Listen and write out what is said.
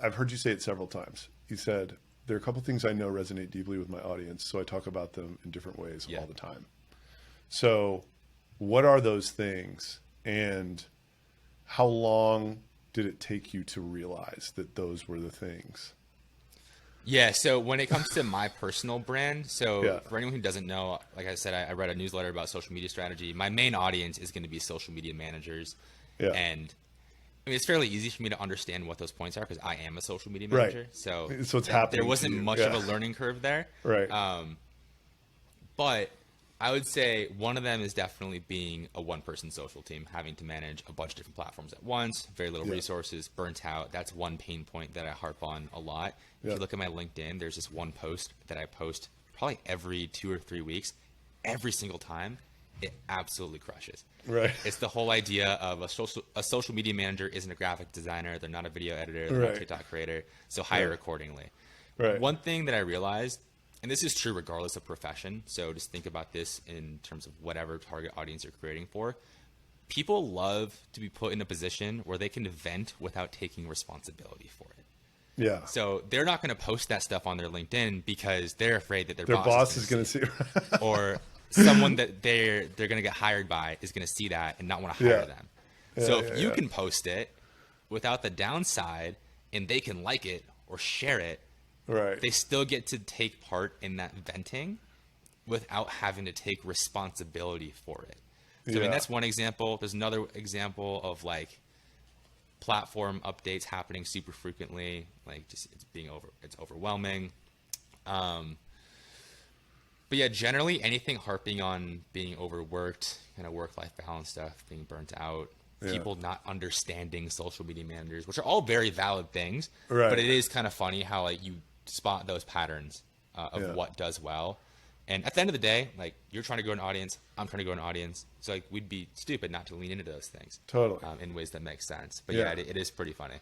I've heard you say it several times. You said, there are a couple things I know resonate deeply with my audience, so I talk about them in different ways Yeah. all the time. So what are those things, and how long did it take you to realize that those were the things? Yeah, so when it comes to my personal brand, so Yeah. for anyone who doesn't know, like I said, I read a newsletter about social media strategy. My main audience is going to be social media managers. Yeah. And I mean, it's fairly easy for me to understand what those points are because I am a social media Right. manager. So So it's happening there to wasn't you. much Yeah. of a learning curve there. Right. But I would say one of them is definitely being a one-person social team, having to manage a bunch of different platforms at once, very little Yeah. resources, burnt out. That's one pain point that I harp on a lot. If Yeah. you look at my LinkedIn, there's this one post that I post probably every 2 or 3 weeks. Every single time, it absolutely crushes. Right. It's the whole idea of a social media manager isn't a graphic designer. They're not a video editor. They're not Right. a TikTok creator. So hire Right. accordingly. Right. One thing that I realized, and this is true regardless of profession, so just think about this in terms of whatever target audience you're creating for. People love to be put in a position where they can vent without taking responsibility for it. Yeah. So they're not going to post that stuff on their LinkedIn because they're afraid that Their boss is going to see. or someone that they're going to get hired by is going to see that and not want to hire Yeah. them. Yeah, So yeah, if you yeah. can post it without the downside and they can like it or share it, Right. they still get to take part in that venting without having to take responsibility for it. So I Yeah. mean, that's one example. There's another example of like platform updates happening super frequently, like just it's overwhelming. But yeah, generally anything harping on being overworked, kind of work-life balance stuff, being burnt out, Yeah. people not understanding social media managers, which are all very valid things. Right. But it is kind of funny how like you spot those patterns of Yeah. what does well. And at the end of the day, like you're trying to grow an audience, I'm trying to grow an audience. So like we'd be stupid not to lean into those things Totally. in ways that make sense. But Yeah. yeah, it is pretty funny.